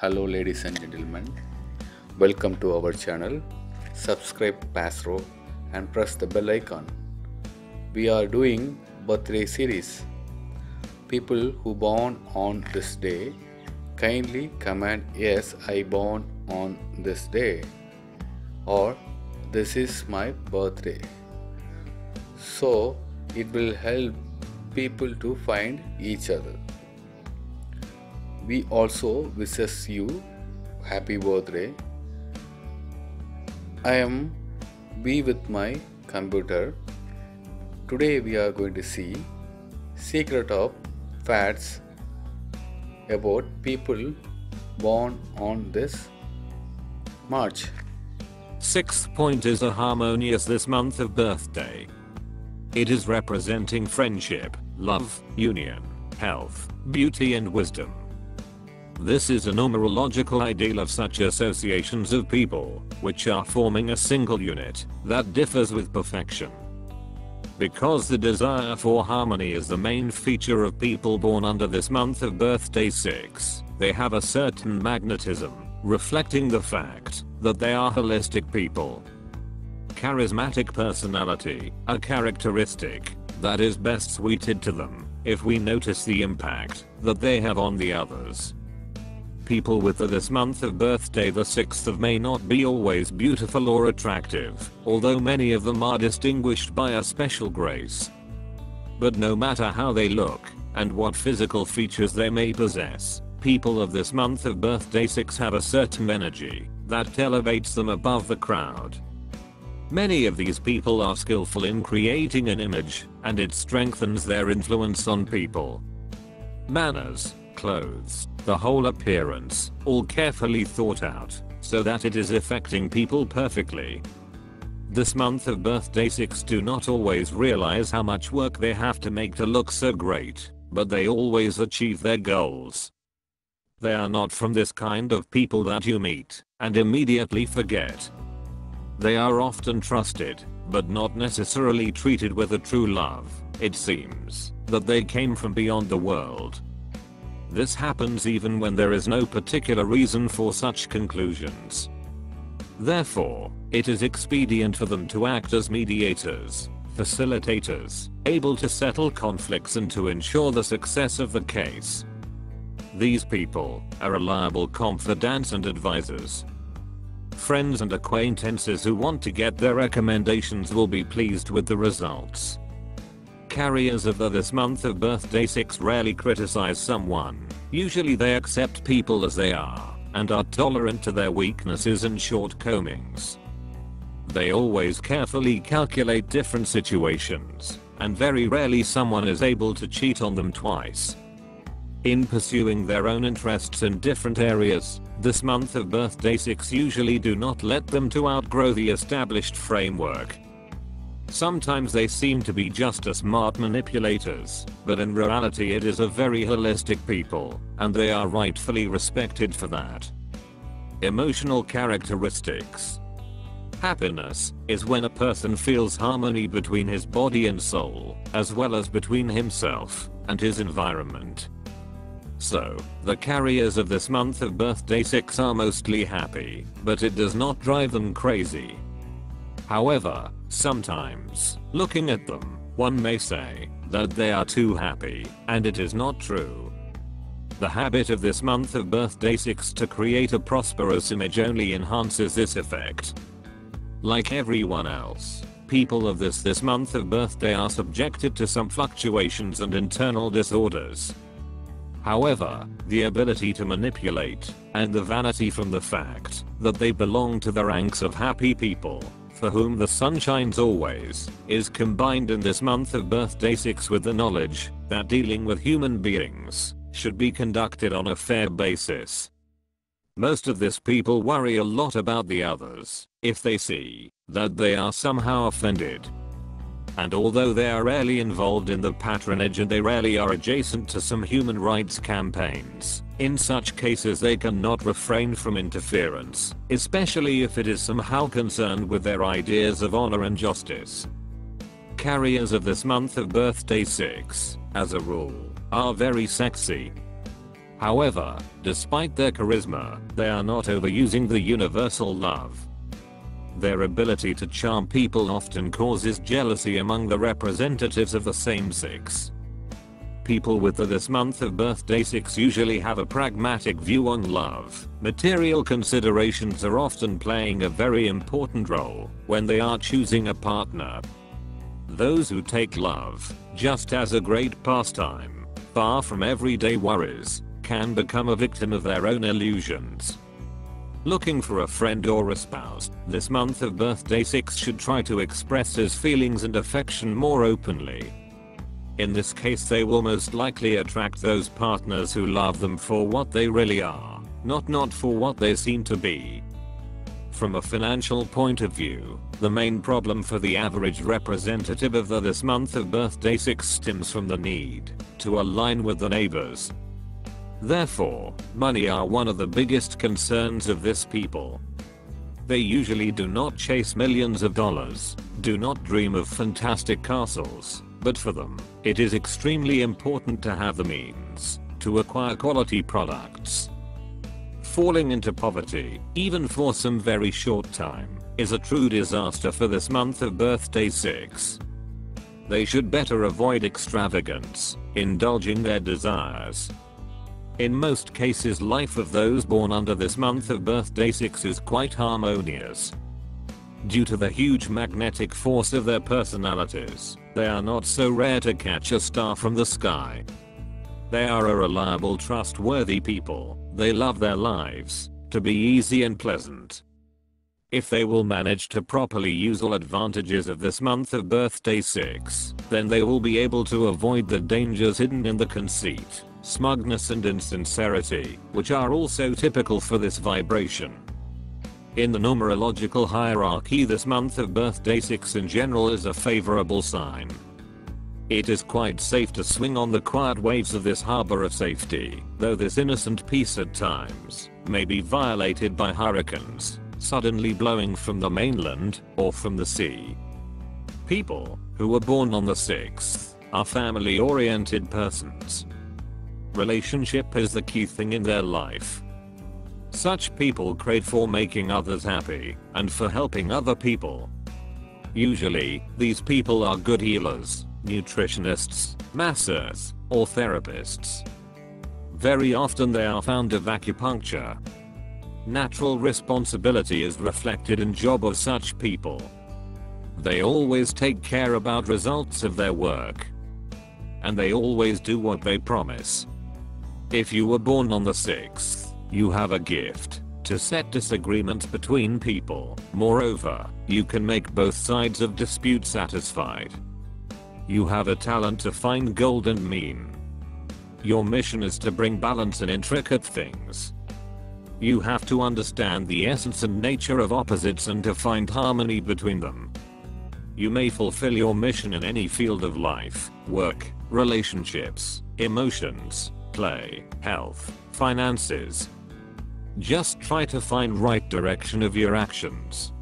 Hello, ladies and gentlemen. Welcome to our channel. Subscribe Passro and press the bell icon. We are doing birthday series. People who born on this day, kindly comment yes, I born on this day, or this is my birthday. So it will help people to find each other. We also wishes you happy birthday. I am be with my computer. Today we are going to see secret of facts about people born on this March. Sixth point is a harmonious this month of birthday. It is representing friendship, love, union, health, beauty and wisdom. This is a numerological ideal of such associations of people, which are forming a single unit, that differs with perfection. Because the desire for harmony is the main feature of people born under this month of birthday 6, they have a certain magnetism, reflecting the fact that they are holistic people. Charismatic personality, a characteristic that is best suited to them, if we notice the impact that they have on the others. People with this month of birthday the 6th of may not be always beautiful or attractive, although many of them are distinguished by a special grace. But no matter how they look, and what physical features they may possess, people of this month of birthday 6 have a certain energy that elevates them above the crowd. Many of these people are skillful in creating an image, and it strengthens their influence on people. Manners, clothes, the whole appearance, all carefully thought out, so that it is affecting people perfectly. This month of birthday 6 do not always realize how much work they have to make to look so great, but they always achieve their goals. They are not from this kind of people that you meet and immediately forget. They are often trusted, but not necessarily treated with a true love. It seems that they came from beyond the world. This happens even when there is no particular reason for such conclusions. Therefore, it is expedient for them to act as mediators, facilitators, able to settle conflicts and to ensure the success of the case. These people are reliable confidants and advisors. Friends and acquaintances who want to get their recommendations will be pleased with the results. Carriers of this month of birthday 6 rarely criticize someone. Usually they accept people as they are, and are tolerant to their weaknesses and shortcomings. They always carefully calculate different situations, and very rarely someone is able to cheat on them twice. In pursuing their own interests in different areas, this month of birthday 6 usually do not let them to outgrow the established framework. Sometimes they seem to be just as smart manipulators, but in reality it is a very holistic people, and they are rightfully respected for that. Emotional characteristics. Happiness is when a person feels harmony between his body and soul, as well as between himself and his environment. So, the carriers of this month of birthday 6 are mostly happy, but it does not drive them crazy. However, sometimes, looking at them, one may say that they are too happy, and it is not true. The habit of this month of birthday 6 to create a prosperous image only enhances this effect. Like everyone else, people of this month of birthday are subjected to some fluctuations and internal disorders. However, the ability to manipulate, and the vanity from the fact that they belong to the ranks of happy people, for whom the sun shines always, is combined in this month of birthday 6 with the knowledge that dealing with human beings should be conducted on a fair basis. Most of this people worry a lot about the others, if they see that they are somehow offended. And although they are rarely involved in the patronage and they rarely are adjacent to some human rights campaigns, in such cases they cannot refrain from interference, especially if it is somehow concerned with their ideas of honor and justice. Carriers of this month of birthday 6, as a rule, are very sexy. However, despite their charisma, they are not overusing the universal love. Their ability to charm people often causes jealousy among the representatives of the same sex. People with the this month of birthday 6 usually have a pragmatic view on love. Material considerations are often playing a very important role when they are choosing a partner. Those who take love just as a great pastime, far from everyday worries, can become a victim of their own illusions. Looking for a friend or a spouse, this month of birthday 6 should try to express his feelings and affection more openly. In this case, they will most likely attract those partners who love them for what they really are, not for what they seem to be. From a financial point of view, the main problem for the average representative of the this month of birthday 6 stems from the need to align with the neighbors. Therefore, money are one of the biggest concerns of this people. They usually do not chase millions of dollars, do not dream of fantastic castles, but for them, it is extremely important to have the means to acquire quality products. Falling into poverty, even for some very short time, is a true disaster for this month of birthday 6. They should better avoid extravagance, indulging their desires. In most cases, life of those born under this month of birthday 6 is quite harmonious. Due to the huge magnetic force of their personalities, they are not so rare to catch a star from the sky. They are a reliable, trustworthy people. They love their lives to be easy and pleasant. If they will manage to properly use all advantages of this month of birthday 6, then they will be able to avoid the dangers hidden in the conceit, smugness and insincerity, which are also typical for this vibration. In the numerological hierarchy, this month of birthday 6 in general is a favorable sign. It is quite safe to swing on the quiet waves of this harbor of safety, though this innocent peace at times may be violated by hurricanes, suddenly blowing from the mainland or from the sea. People who were born on the 6th are family-oriented persons. Relationship is the key thing in their life. Such people crave for making others happy and for helping other people. Usually, these people are good healers, nutritionists, masseurs, or therapists. Very often they are fond of acupuncture. Natural responsibility is reflected in job of such people. They always take care about results of their work. And they always do what they promise. If you were born on the 6th, you have a gift to set disagreements between people. Moreover, you can make both sides of dispute satisfied. You have a talent to find gold and mean. Your mission is to bring balance in intricate things. You have to understand the essence and nature of opposites and to find harmony between them. You may fulfill your mission in any field of life, work, relationships, emotions, play, health, finances. Just try to find right direction of your actions.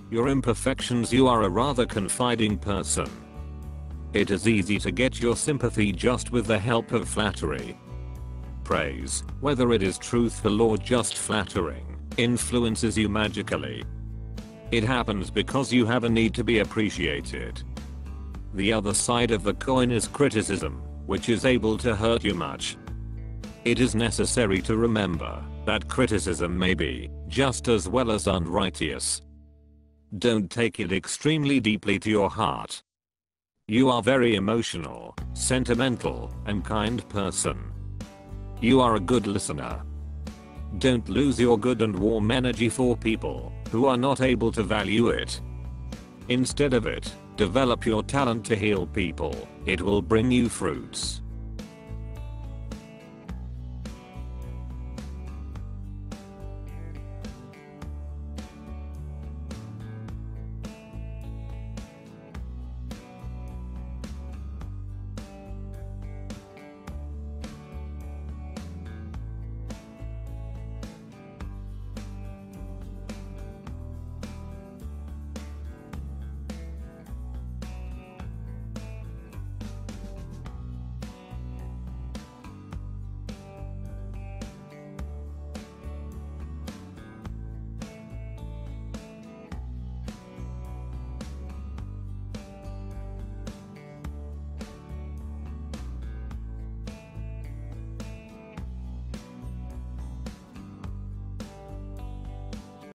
Your imperfections. You are a rather confiding person. It is easy to get your sympathy just with the help of flattery. Praise, whether it is truthful or just flattering, influences you magically. It happens because you have a need to be appreciated. The other side of the coin is criticism, which is able to hurt you much. It is necessary to remember that criticism may be just as well as unrighteous. Don't take it extremely deeply to your heart. You are very emotional, sentimental, and kind person. You are a good listener. Don't lose your good and warm energy for people who are not able to value it. Instead of it, develop your talent to heal people. It will bring you fruits.